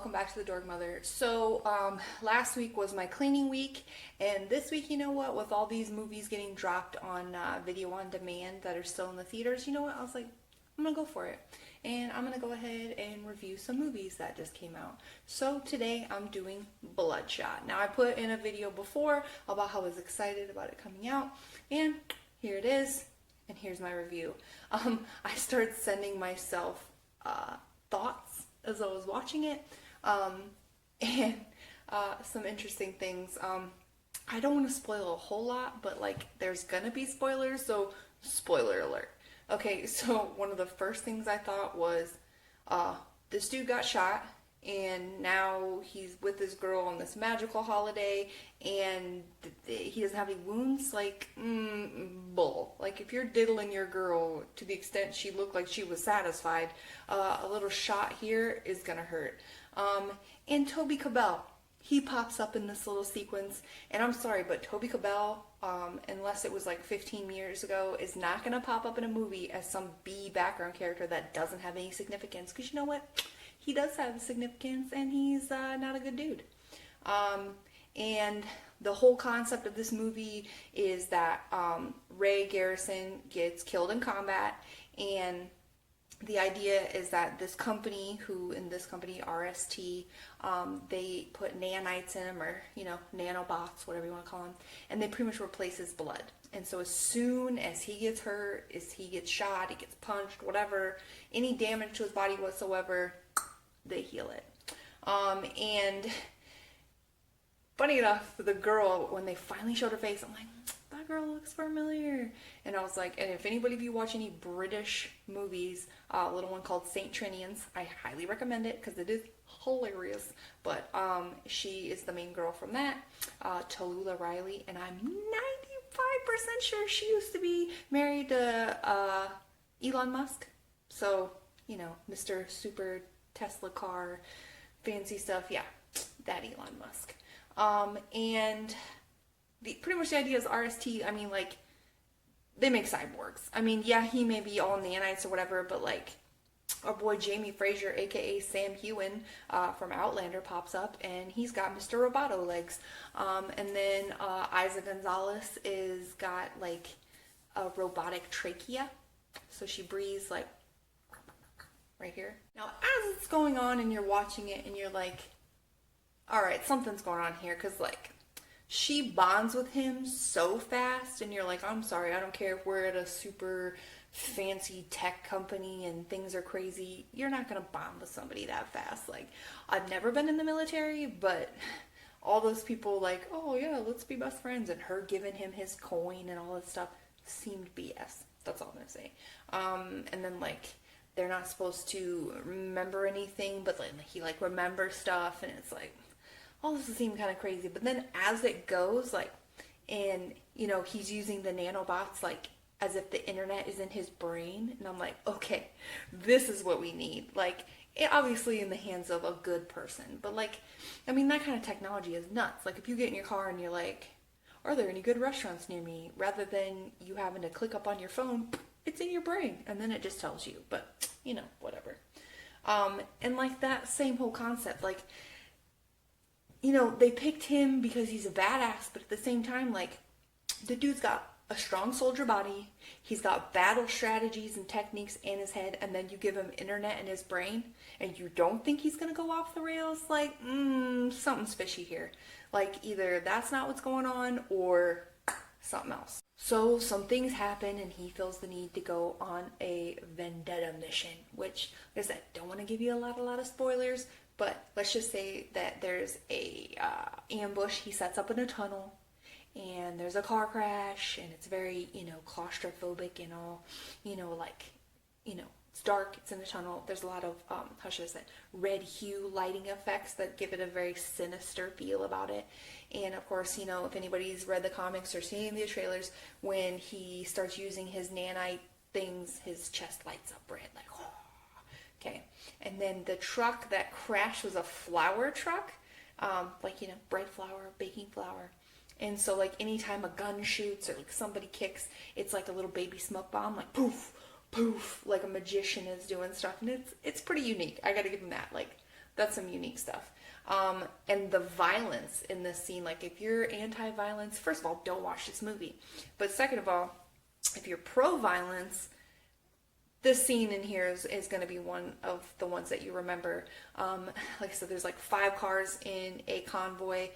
welcome back to the Dork Mother. So, last week was my cleaning week, and this week, you know what, with all these movies getting dropped on video on demand that are still in the theaters, you know what, I was like, I'm gonna go for it. And I'm gonna go ahead and review some movies that just came out. So today I'm doing Bloodshot. Now I put in a video before about how I was excited about it coming out, and here it is, and here's my review. I started sending myself thoughts as I was watching it, and some interesting things. I don't want to spoil a whole lot, but like there's gonna be spoilers, so spoiler alert. Okay, so one of the first things I thought was this dude got shot, and now he's with this girl on this magical holiday, and he doesn't have any wounds. Like, bull. Like, if you're diddling your girl to the extent she looked like she was satisfied, a little shot here is gonna hurt. And Toby Cabell, he pops up in this little sequence, and I'm sorry, but Toby Cabell, unless it was like 15 years ago, is not gonna pop up in a movie as some B background character that doesn't have any significance, because you know what? He does have significance, and he's not a good dude. And the whole concept of this movie is that Ray Garrison gets killed in combat, and the idea is that this company, RST, they put nanites in him, or, you know, nanobots, whatever you want to call them, and they pretty much replace his blood. And so as soon as he gets hurt, as he gets shot, he gets punched, whatever, any damage to his body whatsoever, they heal it. And funny enough, the girl, when they finally showed her face, I'm like, that girl looks familiar. And I was like, and if anybody of you watch any British movies, a little one called Saint Trinians, I highly recommend it because it is hilarious. But she is the main girl from that, Tallulah Riley, and I'm 95% sure she used to be married to Elon Musk. So, you know, Mr. Super Tesla car, fancy stuff, yeah, that Elon Musk. And pretty much the idea is RST, I mean, like, they make cyborgs. I mean, yeah, he may be all nanites or whatever, but like, our boy Jamie Fraser, aka Sam Heughan, from Outlander, pops up, and he's got Mr. Roboto legs. And then Isa Gonzalez is got like a robotic trachea, so she breathes like right here. Now, as it's going on and you're watching it and you're like, all right, something's going on here, because like she bonds with him so fast, and you're like, I'm sorry, I don't care if we're at a super fancy tech company and things are crazy, you're not gonna bond with somebody that fast. Like, I've never been in the military, but all those people like, oh yeah, let's be best friends, and her giving him his coin and all that stuff seemed BS. That's all I'm gonna say. And then like, they're not supposed to remember anything, but like he like remembers stuff, and it's like, all this seems kind of crazy. But then as it goes, like, and you know, he's using the nanobots like as if the internet is in his brain, and I'm like, okay, this is what we need. Like, it obviously in the hands of a good person, but like, I mean, that kind of technology is nuts. Like, if you get in your car and you're like, are there any good restaurants near me, rather than you having to click up on your phone, it's in your brain, and then it just tells you. But you know, whatever. And like that same whole concept, like, you know, they picked him because he's a badass, but at the same time, like, the dude's got a strong soldier body, he's got battle strategies and techniques in his head, and then you give him internet in his brain, and you don't think he's gonna go off the rails. Like, something's fishy here. Like, either that's not what's going on, or something else. So some things happen, and he feels the need to go on a vendetta mission, which, like I said, don't want to give you a lot of spoilers, but let's just say that there's a ambush he sets up in a tunnel, and there's a car crash, and it's very, you know, claustrophobic and all, you know, like, you know, it's dark, it's in the tunnel, there's a lot of, how should I say, red hue lighting effects that give it a very sinister feel about it. And of course, you know, if anybody's read the comics or seen the trailers, when he starts using his nanite things, his chest lights up red, like, oh. Okay. And then the truck that crashed was a flour truck, like, you know, bread flour, baking flour. And so, like, anytime a gun shoots or like somebody kicks, it's like a little baby smoke bomb, like poof, poof, like a magician is doing stuff, and it's pretty unique. I gotta give him that. Like, That's some unique stuff. And the violence in this scene, like if you're anti-violence, first of all, don't watch this movie. But second of all, if you're pro-violence, this scene in here is going to be one of the ones that you remember. Like I said, there's like 5 cars in a convoy,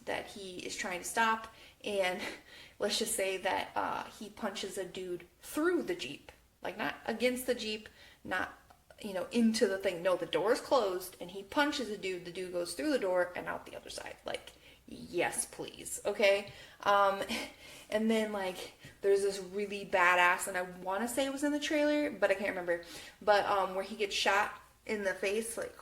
that he is trying to stop. And let's just say that he punches a dude through the Jeep. Like not against the Jeep, not, into the thing. No, the door's closed and he punches a dude. The dude goes through the door and out the other side. Like, yes, please. Okay. And then like there's this really badass, and I want to say it was in the trailer, but I can't remember. But where he gets shot in the face, like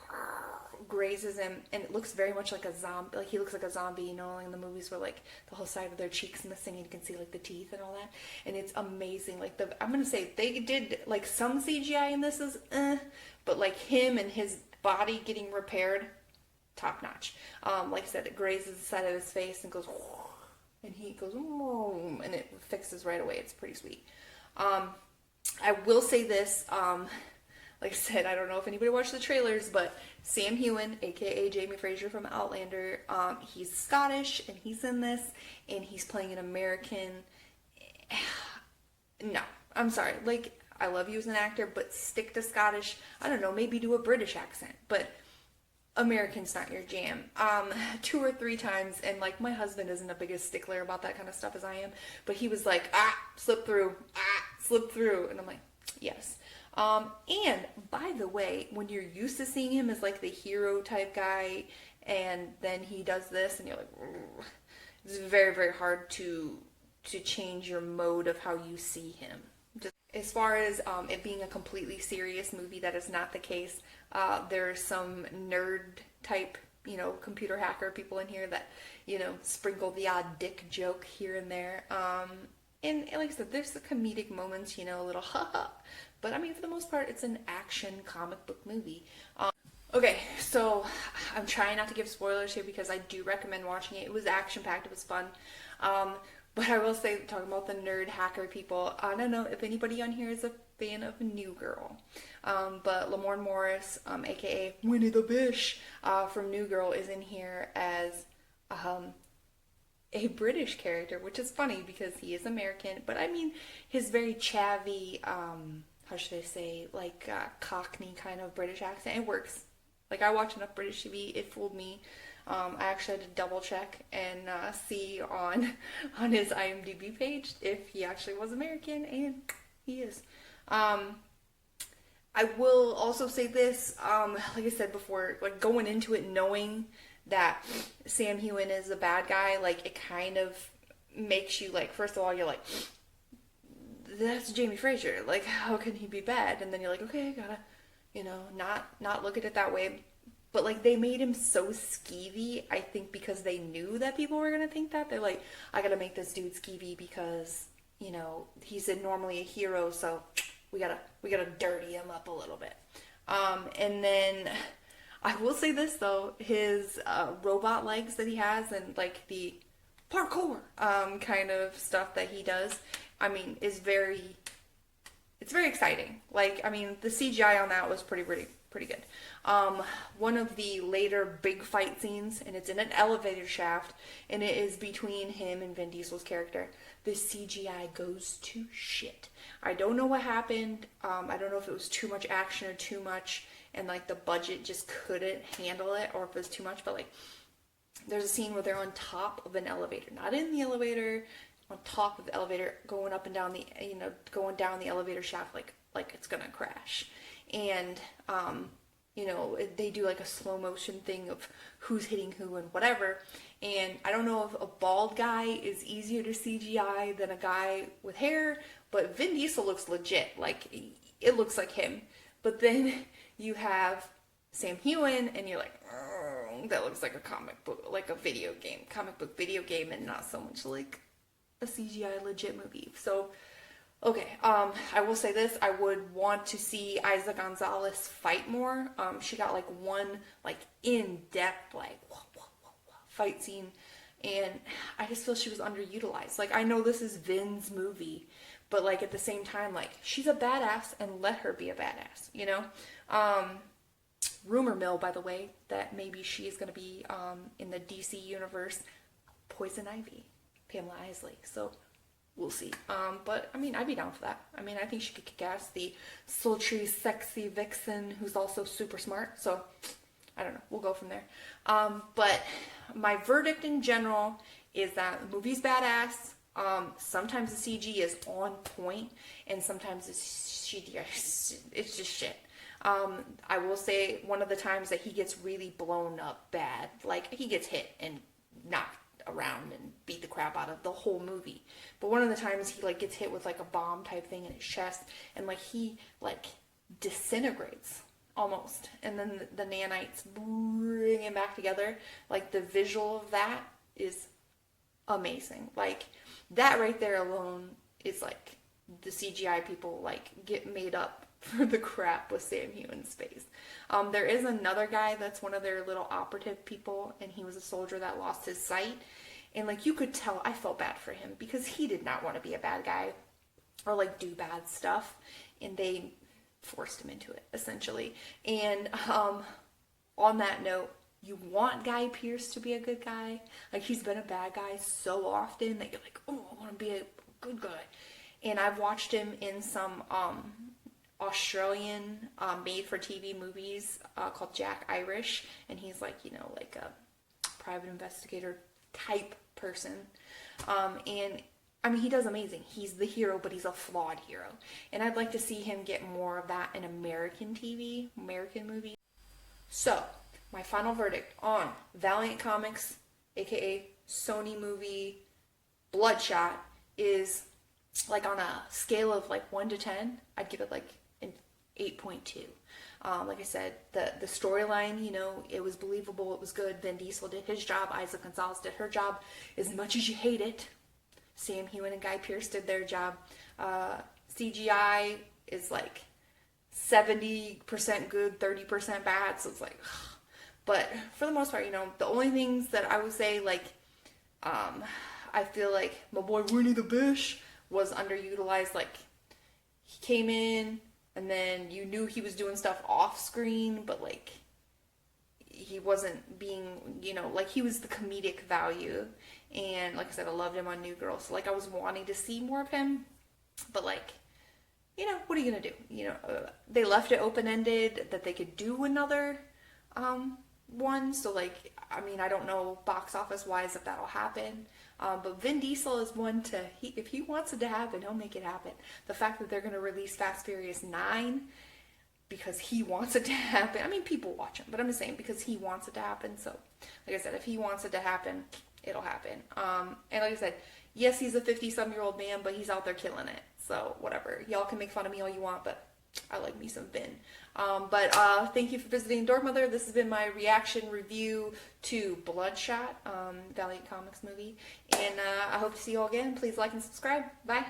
grazes him, and it looks very much like a zombie. Like he looks like a zombie, like in the movies where like the whole side of their cheeks missing and you can see like the teeth and all that. And it's amazing. Like I'm gonna say they did like some CGI in this is, but like him and his body getting repaired, top notch. Like I said, it grazes the side of his face and goes. And he goes, and it fixes right away. It's pretty sweet. I will say this, like I said, I don't know if anybody watched the trailers, but Sam Heughan, aka Jamie Fraser from Outlander, he's Scottish, and he's in this, and he's playing an American. No, I'm sorry. Like, I love you as an actor, but stick to Scottish. I don't know, maybe do a British accent, but American's not your jam. 2 or 3 times, and like my husband isn't the biggest stickler about that kind of stuff as I am, but he was like, slip through, and I'm like, yes. And by the way, when you're used to seeing him as like the hero type guy, and then he does this, and you're like, it's very, very hard to change your mode of how you see him. Just as far as it being a completely serious movie, that is not the case. There's some nerd type, computer hacker people in here that, sprinkle the odd dick joke here and there. And like I said, there's the comedic moments, a little ha-ha. But I mean, for the most part, it's an action comic book movie. Okay, so I'm trying not to give spoilers here because I do recommend watching it. It was action-packed, it was fun. But I will say, talking about the nerd hacker people, I don't know if anybody on here is a fan of New Girl. But Lamorne Morris, aka Winnie the Bish, from New Girl, is in here as a British character, which is funny because he is American. But I mean, his very chavvy, how should I say, like Cockney kind of British accent, it works. Like, I watch enough British TV, it fooled me. I actually had to double check and see on his IMDb page if he actually was American, and he is. I will also say this, like I said before, like going into it knowing that Sam Heughan is a bad guy, like it kind of makes you like, first of all, you're like, that's Jamie Fraser, like how can he be bad? And then you're like, okay, I gotta, not look at it that way. But like they made him so skeevy, I think because they knew that people were gonna think that. They're like, I gotta make this dude skeevy because, he's normally a hero, so we gotta dirty him up a little bit. And then I will say this though, his robot legs that he has and like the parkour kind of stuff that he does, I mean, it's very exciting. Like, I mean, the CGI on that was pretty good. One of the later big fight scenes, and it's in an elevator shaft, and it is between him and Vin Diesel's character. The CGI goes to shit. I don't know what happened. I don't know if it was too much action or too much, and like the budget just couldn't handle it, or if it was too much, but like there's a scene where they're on top of an elevator, not in the elevator, on top of the elevator, going up and down the, going down the elevator shaft like it's gonna crash. And, they do like a slow motion thing of who's hitting who and whatever. And I don't know if a bald guy is easier to CGI than a guy with hair, but Vin Diesel looks legit. Like, it looks like him. But then you have Sam Heughan, and you're like, that looks like a comic book, like a comic book video game, and not so much like a CGI legit movie. So, okay, I will say this, I would want to see Isa Gonzalez fight more. She got like one like in-depth like fight scene, and I just feel she was underutilized. Like, I know this is Vin's movie, but like at the same time, like, she's a badass, and let her be a badass, mill, by the way, that maybe she is going to be in the DC universe, Poison Ivy, Pamela Isley. So we'll see. But I mean, I'd be down for that. I mean, I think she could kick ass, the sultry, sexy vixen who's also super smart. So I don't know. We'll go from there. But my verdict in general is that the movie's badass. Sometimes the CG is on point, and sometimes it's just shit. I will say one of the times that he gets really blown up bad, like he gets hit and knocked around and beat the crap out of the whole movie. But one of the times he like gets hit with like a bomb type thing in his chest, and like he like disintegrates almost, and then the nanites bring him back together. Like the visual of that is amazing. Like that right there alone is like the CGI people like get made up for the crap with Sam Heughan's face. There is another guy that's one of their little operative people, and he was a soldier that lost his sight, and like you could tell, I felt bad for him because he did not want to be a bad guy or like do bad stuff, and they forced him into it essentially. And on that note, you want Guy Pearce to be a good guy. Like he's been a bad guy so often that you're like, oh, I want to be a good guy. And I've watched him in some Australian made-for-TV movies called Jack Irish, and he's like, you know, like a private investigator type person. And I mean, he does amazing. He's the hero, but he's a flawed hero. And I'd like to see him get more of that in American TV, American movies. So, my final verdict on Valiant Comics, aka Sony movie Bloodshot, is like on a scale of like 1 to 10, I'd give it like an 8.2. Like I said, the storyline, you know, it was believable, it was good. Vin Diesel did his job, Isa Gonzalez did her job. As much as you hate it, Sam Heughan and Guy Pearce did their job. CGI is like 70% good, 30% bad, so it's like, but for the most part, you know, the only things that I would say, like, I feel like my boy Winnie the Bish was underutilized. Like, he came in, and then you knew he was doing stuff off screen, but like, he wasn't being, you know, like he was the comedic value. And like I said, I loved him on New Girl, so like I was wanting to see more of him, but like, you know, what are you gonna do? You know, they left it open-ended that they could do another one, so like, I mean, I don't know box office wise if that'll happen, but Vin Diesel is one to, if he wants it to happen, he'll make it happen. The fact that they're going to release Fast Furious 9 because he wants it to happen, I mean, people watch him, but I'm just saying because he wants it to happen. So like I said, if he wants it to happen, it'll happen. And like I said, yes, he's a 50-some-year-old man, but he's out there killing it, so whatever. Y'all can make fun of me all you want, but I like me some Vin. But thank you for visiting Dork Mother. This has been my reaction review to Bloodshot, Valiant Comics movie. And I hope to see you all again. Please like and subscribe. Bye.